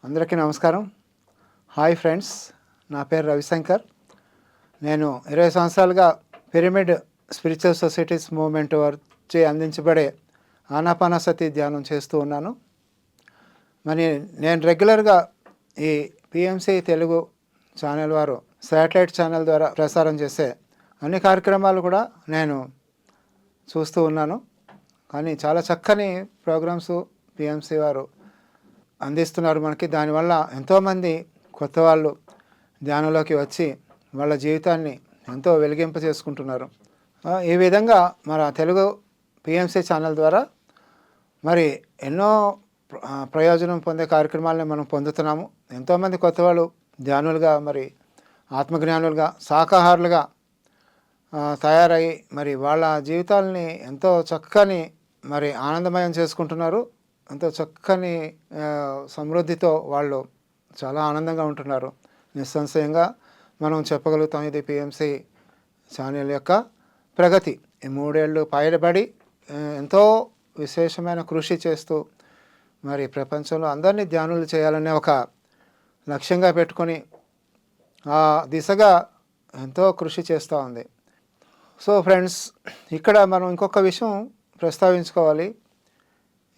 అందరికీ నమస్కారం. Hi friends, నా పేరు రవిశంకర్. నేను 20 సంవత్సరాలుగా పిరమిడ్ స్పిరిచువల్ సొసైటీస్ మూవ్మెంట్ వచ్చి అందించబడే ఆనాపానసతి ధ్యానం చేస్తూ ఉన్నాను. మరి నేను రెగ్యులర్గా ఈ పిఎంసి తెలుగు ఛానల్ వారు శాటిలైట్ ఛానల్ ద్వారా ప్రసారం చేసే అన్ని కార్యక్రమాలు కూడా నేను చూస్తూ ఉన్నాను. కానీ చాలా చక్కని ప్రోగ్రామ్స్ పిఎంసి వారు అందిస్తున్నారు మనకి. దానివల్ల ఎంతోమంది కొత్త వాళ్ళు ధ్యానంలోకి వచ్చి వాళ్ళ జీవితాన్ని ఎంతో వెలిగింప చేసుకుంటున్నారు. ఈ విధంగా మన తెలుగు పిఎంసి ఛానల్ ద్వారా మరి ఎన్నో ప్రయోజనం పొందే కార్యక్రమాలని మనం పొందుతున్నాము. ఎంతోమంది కొత్త వాళ్ళు ధ్యానులుగా, మరి ఆత్మజ్ఞానులుగా, శాకాహారులుగా తయారయ్యి మరి వాళ్ళ జీవితాలని ఎంతో చక్కని మరి ఆనందమయం చేసుకుంటున్నారు. ఎంతో చక్కని సమృద్ధితో వాళ్ళు చాలా ఆనందంగా ఉంటున్నారు. నిస్సంశయంగా మనం చెప్పగలుగుతాం ఇది పిఎంసి ఛానల్ యొక్క ప్రగతి. ఈ 3 ఏళ్ళు పైబడి ఎంతో విశేషమైన కృషి చేస్తూ మరి ప్రపంచంలో అందరినీ ధ్యానులు చేయాలనే ఒక లక్ష్యంగా పెట్టుకొని ఆ దిశగా ఎంతో కృషి చేస్తూ ఉంది. సో ఫ్రెండ్స్, ఇక్కడ మనం ఇంకొక విషయం ప్రస్తావించుకోవాలి.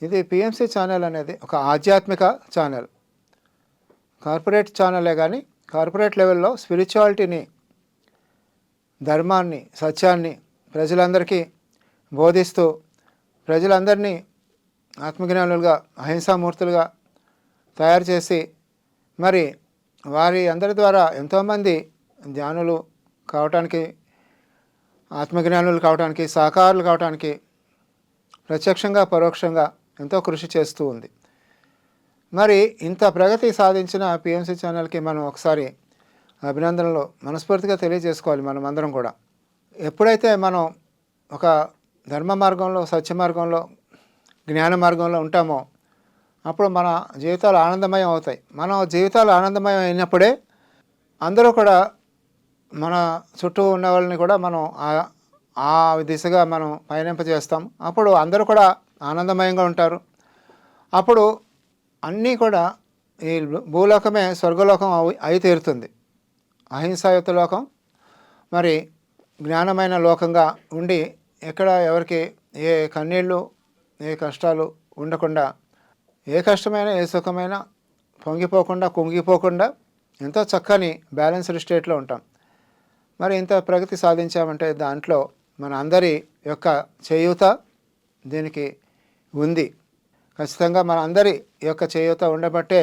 ఇది పిఎంసి ఛానల్ అనేది ఒక ఆధ్యాత్మిక ఛానల్. కార్పొరేట్ ఛానలే కానీ కార్పొరేట్ లెవెల్లో స్పిరిచువాలిటీని, ధర్మాన్ని, సత్యాన్ని ప్రజలందరికీ బోధిస్తూ ప్రజలందరినీ ఆత్మజ్ఞానులుగా, అహింసామూర్తులుగా తయారు చేసి మరి వారి అందరి ద్వారా ఎంతోమంది ధ్యానులు కావటానికి, ఆత్మజ్ఞానులు కావటానికి, సాకారులు కావటానికి ప్రత్యక్షంగా పరోక్షంగా ఎంతో కృషి చేస్తూ ఉంది. మరి ఇంత ప్రగతి సాధించిన పిఎంసి ఛానల్కి మనం ఒకసారి అభినందనలు మనస్ఫూర్తిగా తెలియజేసుకోవాలి. మనం అందరం కూడా ఎప్పుడైతే మనం ఒక ధర్మ మార్గంలో, సత్య మార్గంలో, జ్ఞాన మార్గంలో ఉంటామో అప్పుడు మన జీవితాలు ఆనందమయం అవుతాయి. మన జీవితాలు ఆనందమయం అయినప్పుడే అందరూ కూడా మన చుట్టూ ఉన్న వాళ్ళని కూడా మనం ఆ దిశగా మనం పయనింపజేస్తాం. అప్పుడు అందరూ కూడా ఆనందమయంగా ఉంటారు. అప్పుడు అన్నీ కూడా ఈ భూలోకమే స్వర్గలోకం అయి తీరుతుంది. అహింసాయుత లోకం మరి జ్ఞానమైన లోకంగా ఉండి ఎక్కడ ఎవరికి ఏ కన్నీళ్ళు, ఏ కష్టాలు ఉండకుండా, ఏ కష్టమైనా ఏ సుఖమైనా పొంగిపోకుండా, కుంగిపోకుండా ఎంతో చక్కని బ్యాలెన్స్డ్ స్టేట్లో ఉంటాం. మరి ఇంత ప్రగతి సాధించామంటే దాంట్లో మన అందరి యొక్క చేయూత దీనికి ఉంది. ఖచ్చితంగా మన అందరి యొక్క చేయూత ఉండబట్టే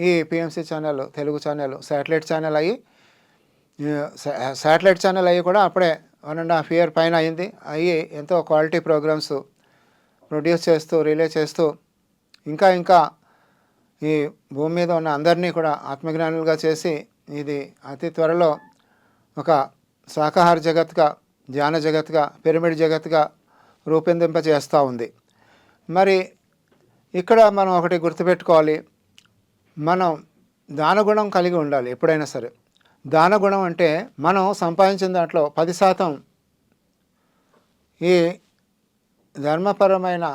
ఈ PMC channel, Telugu channel satellite channel అయ్యి కూడా అప్పుడే 1.5 year పైన అయ్యి ఎంతో క్వాలిటీ ప్రోగ్రామ్స్ ప్రొడ్యూస్ చేస్తూ, రిలే చేస్తూ ఇంకా ఈ భూమి మీద ఉన్న అందరినీ కూడా ఆత్మజ్ఞానులుగా చేసి ఇది అతి త్వరలో ఒక శాకాహార జగత్గా, ధ్యాన జగత్గా, పిరమిడ్ జగత్గా రూపొందింపజేస్తూ ఉంది. మరి ఇక్కడ మనం ఒకటి గుర్తుపెట్టుకోవాలి. మనం దానగుణం కలిగి ఉండాలి ఎప్పుడైనా సరే. దానగుణం అంటే మనం సంపాదించిన దాంట్లో 10% ఈ ధర్మపరమైన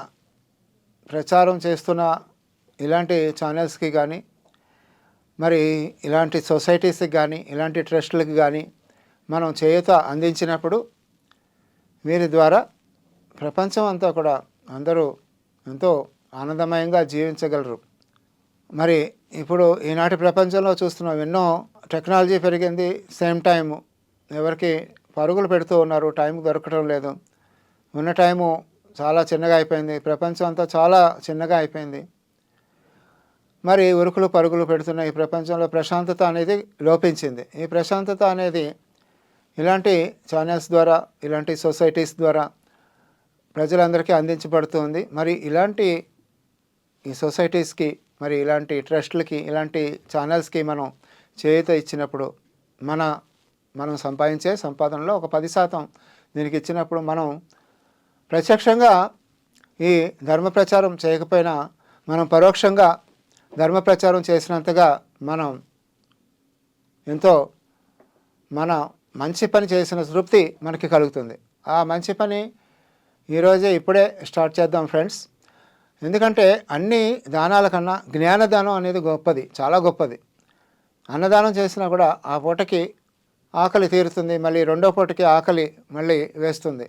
ప్రచారం చేస్తున్న ఇలాంటి ఛానల్స్కి కానీ, మరి ఇలాంటి సొసైటీస్కి కానీ, ఇలాంటి ట్రస్టులకి కానీ మనం చేయూత అందించినప్పుడు వీరి ద్వారా ప్రపంచం అంతా కూడా అందరూ ఎంతో ఆనందమయంగా జీవించగలరు. మరి ఇప్పుడు ఈనాటి ప్రపంచంలో చూస్తున్నాం, ఎన్నో టెక్నాలజీ పెరిగింది. సేమ్ టైము ఎవరికి పరుగులు పెడుతూ ఉన్నారు, టైంకి దొరకడం లేదు. ఉన్న టైము చాలా చిన్నగా అయిపోయింది. ప్రపంచం అంతా చాలా చిన్నగా అయిపోయింది. మరి ఉరుకులు పరుగులు పెడుతున్న ఈ ప్రపంచంలో ప్రశాంతత అనేది లోపించింది. ఈ ప్రశాంతత అనేది ఇలాంటి ఛానల్స్ ద్వారా, ఇలాంటి సొసైటీస్ ద్వారా ప్రజలందరికీ అందించబడుతుంది. మరి ఇలాంటి ఈ సొసైటీస్కి, మరి ఇలాంటి ట్రస్టులకి, ఇలాంటి ఛానల్స్కి మనం చేయూత ఇచ్చినప్పుడు మనం సంపాదించే సంపాదనలో ఒక 10% దీనికి ఇచ్చినప్పుడు మనం ప్రత్యక్షంగా ఈ ధర్మ ప్రచారం చేయకపోయినా మనం పరోక్షంగా ధర్మ ప్రచారం చేసినంతగా మనం ఎంతో మన మంచి పని చేసిన తృప్తి మనకి కలుగుతుంది. ఆ మంచి పని ఇప్పుడే స్టార్ట్ చేద్దాం ఫ్రెండ్స్. ఎందుకంటే అన్ని దానాల కన్నా జ్ఞానదానం అనేది గొప్పది, చాలా గొప్పది. అన్నదానం చేసినా కూడా ఆ పూటకి ఆకలి తీరుతుంది, మళ్ళీ రెండో పూటకి ఆకలి మళ్ళీ వేస్తుంది.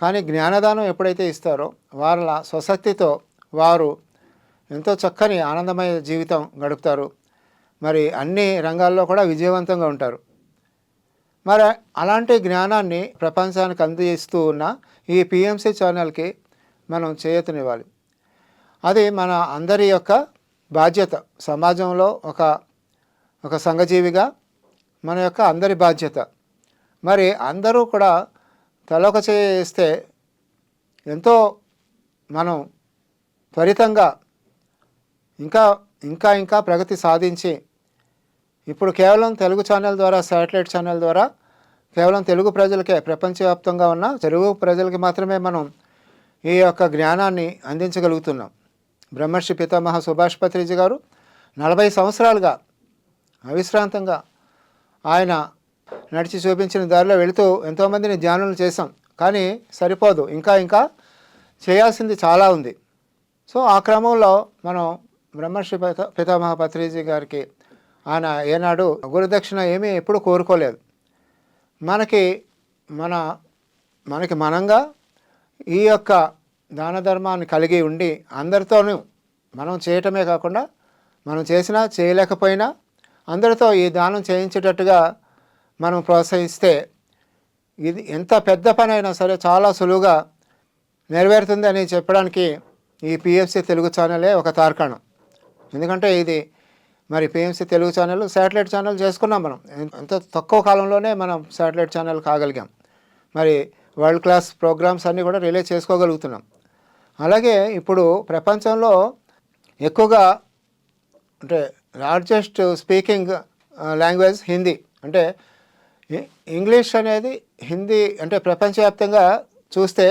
కానీ జ్ఞానదానం ఎప్పుడైతే ఇస్తారో వాళ్ళ స్వశక్తితో వారు ఎంతో చక్కని ఆనందమయ జీవితం గడుపుతారు. మరి అన్ని రంగాల్లో కూడా విజయవంతంగా ఉంటారు. మరి అలాంటి జ్ఞానాన్ని ప్రపంచానికి అందిస్తూ ఉన్న ఈ పిఎంసి ఛానల్కి మనం చేయూతనివ్వాలి. అది మన అందరి యొక్క బాధ్యత. సమాజంలో ఒక సంఘజీవిగా మన యొక్క అందరి బాధ్యత. మరి అందరూ కూడా తలొక చేస్తే ఎంతో మనం త్వరితంగా ఇంకా ప్రగతి సాధించి ఇప్పుడు కేవలం తెలుగు ఛానల్ ద్వారా, శాటిలైట్ ఛానల్ ద్వారా కేవలం తెలుగు ప్రజలకే, ప్రపంచవ్యాప్తంగా ఉన్న తెలుగు ప్రజలకి మాత్రమే మనం ఈ యొక్క జ్ఞానాన్ని అందించగలుగుతున్నాం. బ్రహ్మర్షి పితామహ సుభాష్ పత్రిజీ గారు 40 సంవత్సరాలుగా అవిశ్రాంతంగా ఆయన నడిచి చూపించిన దారిలో వెళుతూ ఎంతోమందిని ధ్యానులు చేశాం. కానీ సరిపోదు, ఇంకా చేయాల్సింది చాలా ఉంది. సో ఆ క్రమంలో మనం బ్రహ్మర్షి పితామహ పత్రిజీ గారికి ఆయన ఏనాడు గురుదక్షిణ ఏమీ ఎప్పుడు కోరుకోలేదు. మనకి మనంగా ఈ యొక్క దాన ధర్మాన్ని కలిగి ఉండి అందరితోనూ మనం చేయటమే కాకుండా మనం చేసినా చేయలేకపోయినా అందరితో ఈ దానం చేయించేటట్టుగా మనం ప్రోత్సహిస్తే ఇది ఎంత పెద్ద పని అయినా సరే చాలా సులువుగా నెరవేరుతుంది అని చెప్పడానికి ఈ పిఎంసి తెలుగు ఛానలే ఒక తార్కాణం. ఎందుకంటే ఇది మరి PMC Telugu channel satellite channel చేసుకున్నాం. మనం ఎంత తక్కువ కాలంలోనే మనం శాటిలైట్ ఛానల్ కాగలిగాం. మరి వరల్డ్ క్లాస్ ప్రోగ్రామ్స్ అన్నీ కూడా రిలీజ్ చేసుకోగలుగుతున్నాం. అలాగే ఇప్పుడు ప్రపంచంలో ఎక్కువగా అంటే లార్జెస్ట్ స్పీకింగ్ లాంగ్వేజ్ హిందీ. అంటే ఇంగ్లీష్ అనేది హిందీ అంటే ప్రపంచవ్యాప్తంగా చూస్తే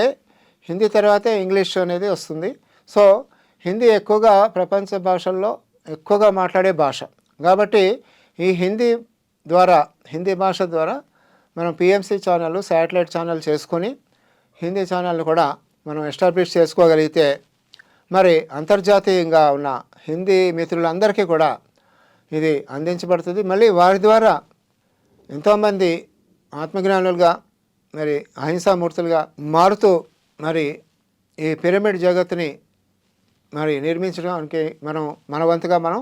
హిందీ తర్వాతే ఇంగ్లీష్ అనేది వస్తుంది. సో హిందీ ఎక్కువగా ప్రపంచ భాషల్లో ఎక్కువగా మాట్లాడే భాష కాబట్టి ఈ హిందీ భాష ద్వారా మనం పిఎంసి ఛానల్, శాటిలైట్ ఛానల్ చేసుకొని హిందీ ఛానల్ని కూడా మనం ఎస్టాబ్లిష్ చేసుకోగలిగితే మరి అంతర్జాతీయంగా ఉన్న హిందీ మిత్రులందరికీ కూడా ఇది అందించబడుతుంది. మళ్ళీ వారి ద్వారా ఎంతోమంది ఆత్మజ్ఞానులుగా మరి అహింసామూర్తులుగా మారుతూ మరి ఈ పిరమిడ్ జగత్తుని మరి నిర్మించడానికి మన వంతుగా మనం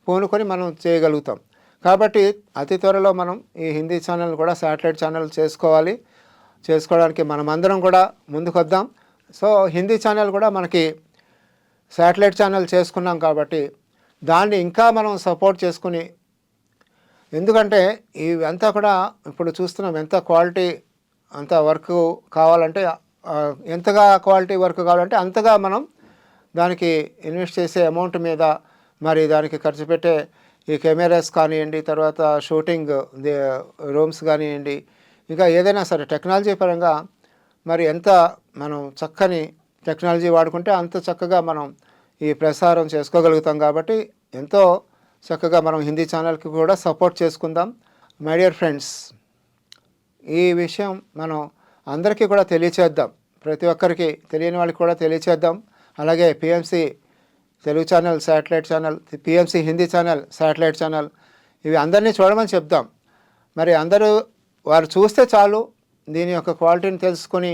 పూనుకొని మనం చేయగలుగుతాం. కాబట్టి అతి త్వరలో మనం ఈ హిందీ ఛానల్ కూడా శాటిలైట్ ఛానల్ చేసుకోవడానికి మనమందరం కూడా ముందుకొద్దాం. సో హిందీ ఛానల్ కూడా మనకి శాటిలైట్ ఛానల్ చేసుకున్నాం కాబట్టి దాన్ని ఇంకా మనం సపోర్ట్ చేసుకుని, ఎందుకంటే ఇవంతా కూడా ఇప్పుడు చూస్తున్నాం ఎంత క్వాలిటీ, అంత వర్క్ కావాలంటే ఎంతగా క్వాలిటీ వర్క్ కావాలంటే అంతగా మనం దానికి ఇన్వెస్ట్ చేసే అమౌంట్ మీద మరి దానికి ఖర్చు పెట్టే ఈ కెమెరాస్ కానివ్వండి, తర్వాత షూటింగ్ రూమ్స్ కానివ్వండి, ఇంకా ఏదైనా సరే టెక్నాలజీ పరంగా మరి ఎంత మనం చక్కని టెక్నాలజీ వాడుకుంటే అంత చక్కగా మనం ఈ ప్రసారం చేసుకోగలుగుతాం. కాబట్టి ఎంతో చక్కగా మనం హిందీ ఛానల్కి కూడా సపోర్ట్ చేసుకుందాం. మై డియర్ ఫ్రెండ్స్, ఈ విషయం మనం అందరికీ కూడా తెలియచేద్దాం. ప్రతి ఒక్కరికి తెలియని వాళ్ళకి కూడా తెలియచేద్దాం. అలాగే PMC Telugu channel, satellite channel, PMC Hindi channel, satellite channel ఇవి అందరినీ చూడమని చెప్దాం. మరి అందరూ వారు చూస్తే చాలు, దీని యొక్క క్వాలిటీని తెలుసుకొని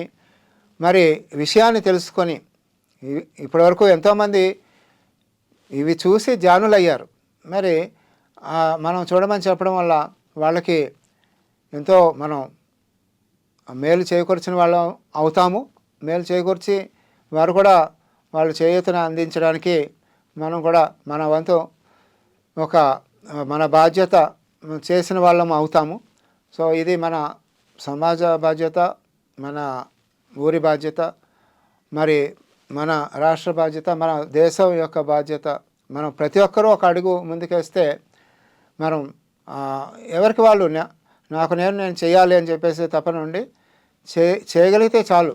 మరి విషయాన్ని తెలుసుకొని ఇప్పటివరకు ఎంతోమంది ఇవి చూసి ధ్యానులయ్యారు. మరి మనం చూడమని చెప్పడం వల్ల వాళ్ళకి ఎంతో మనం మేలు చేకూర్చిన వాళ్ళం అవుతాము. మేలు చేకూర్చి వారు కూడా వాళ్ళు చేయూతను అందించడానికి మనం కూడా మన వంతు మన బాధ్యత చేసిన వాళ్ళం అవుతాము. సో ఇది మన సమాజ బాధ్యత, మన ఊరి బాధ్యత, మరి మన రాష్ట్ర బాధ్యత, మన దేశం యొక్క బాధ్యత. మనం ప్రతి ఒక్కరూ ఒక అడుగు ముందుకేస్తే మనం ఎవరికి వాళ్ళు నేను చేయాలి అని చెప్పేసి తపన ఉండి చేయగలిగితే చాలు.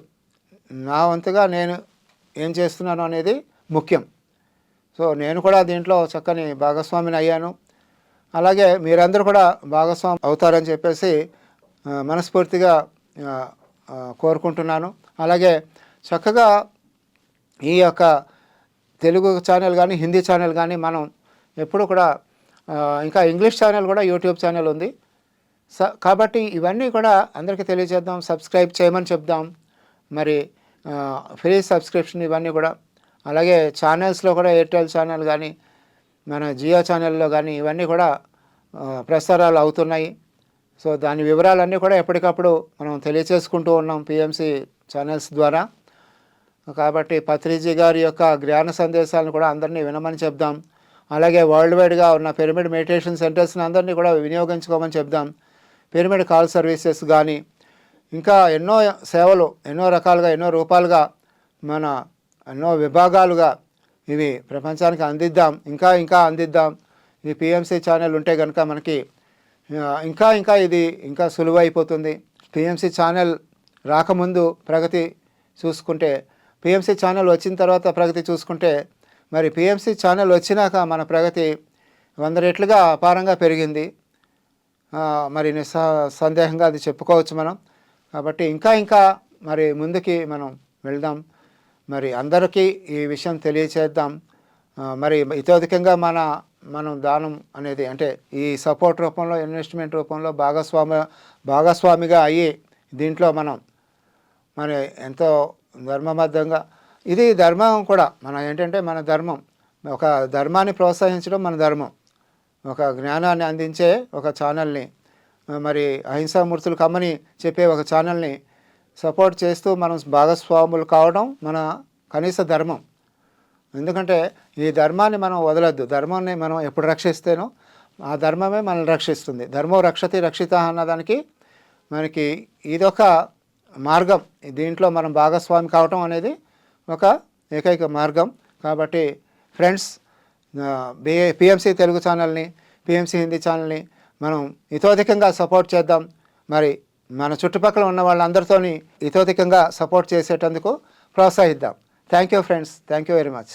నా వంతుగా నేను ఏం చేస్తున్నాను అనేది ముఖ్యం. సో నేను కూడా దీంట్లో చక్కని భాగస్వామిని అయ్యాను. అలాగే మీరందరూ కూడా భాగస్వామి అవుతారని చెప్పేసి మనస్ఫూర్తిగా కోరుకుంటున్నాను. అలాగే చక్కగా ఈ యొక్క తెలుగు ఛానల్ కానీ హిందీ ఛానల్ కానీ మనం ఎప్పుడు కూడా ఇంకా ఇంగ్లీష్ ఛానల్ కూడా యూట్యూబ్ ఛానల్ ఉంది. కాబట్టి ఇవన్నీ కూడా అందరికీ తెలియజేద్దాం, సబ్స్క్రైబ్ చేయమని చెప్దాం. మరి ఫ్రీ సబ్స్క్రిప్షన్ ఇవన్నీ కూడా, అలాగే ఛానల్స్లో కూడా ఎయిర్టెల్ ఛానల్ కానీ మన జియో ఛానల్లో కానీ ఇవన్నీ కూడా ప్రసారాలు అవుతున్నాయి. సో దాని వివరాలన్నీ కూడా ఎప్పటికప్పుడు మనం తెలియచేసుకుంటూ ఉన్నాం పిఎంసి ఛానల్స్ ద్వారా. కాబట్టి పత్రిజీ గారి యొక్క జ్ఞాన సందేశాలను కూడా అందరినీ వినమని చెప్దాం. అలాగే వరల్డ్ వైడ్గా ఉన్న పిరమిడ్ మెడిటేషన్ సెంటర్స్ని అందరినీ కూడా వినియోగించుకోమని చెప్దాం. పిరమిడ్ కాల్ సర్వీసెస్ కానీ ఇంకా ఎన్నో సేవలు ఎన్నో రకాలుగా ఎన్నో రూపాలుగా మన ఎన్నో విభాగాలుగా ఇవి ప్రపంచానికి అందిద్దాం, ఇంకా అందిద్దాం. ఈ పిఎంసి ఛానల్ ఉంటే కనుక మనకి ఇంకా ఇది ఇంకా సులువైపోతుంది. పిఎంసి ఛానల్ రాకముందు ప్రగతి చూసుకుంటే, పిఎంసి ఛానల్ వచ్చిన తర్వాత ప్రగతి చూసుకుంటే, మరి పిఎంసి ఛానల్ వచ్చినాక మన ప్రగతి 100 రెట్లుగా అపారంగా పెరిగింది. మరి సందేహంగా అది చెప్పుకోవచ్చు మనం. కాబట్టి ఇంకా మరి ముందుకి మనం వెళ్దాం. మరి అందరికీ ఈ విషయం తెలియచేద్దాం. మరి ఇతోధికంగా మనం దానం అనేది అంటే ఈ సపోర్ట్ రూపంలో, ఇన్వెస్ట్మెంట్ రూపంలో భాగస్వామిగా అయ్యి దీంట్లో మనం మరి ఎంతో ధర్మబద్ధంగా, ఇది ధర్మం కూడా మన ఏంటంటే మన ధర్మం, ఒక ధర్మాన్ని ప్రోత్సహించడం మన ధర్మం. ఒక జ్ఞానాన్ని అందించే ఒక ఛానల్ని, మరి అహింసామూర్తులు కమ్మని చెప్పే ఒక ఛానల్ని సపోర్ట్ చేస్తూ మనం భాగస్వాములు కావడం మన కనీస ధర్మం. ఎందుకంటే ఈ ధర్మాన్ని మనం వదలొద్దు. ధర్మాన్ని మనం ఎప్పుడు రక్షిస్తేనో ఆ ధర్మమే మనల్ని రక్షిస్తుంది. ధర్మో రక్షతి రక్షిత అన్నదానికి మనకి ఇదొక మార్గం. దీంట్లో మనం భాగస్వామి కావటం అనేది ఒక ఏకైక మార్గం. కాబట్టి ఫ్రెండ్స్, పిఎంసి తెలుగు ఛానల్ని, పిఎంసి హిందీ ఛానల్ని మనం ఇతోధికంగా సపోర్ట్ చేద్దాం. మరి మన చుట్టుపక్కల ఉన్న వాళ్ళందరితోని ఇతోధికంగా సపోర్ట్ చేసేటందుకు ప్రోత్సహిద్దాం. Thank you friends, thank you very much.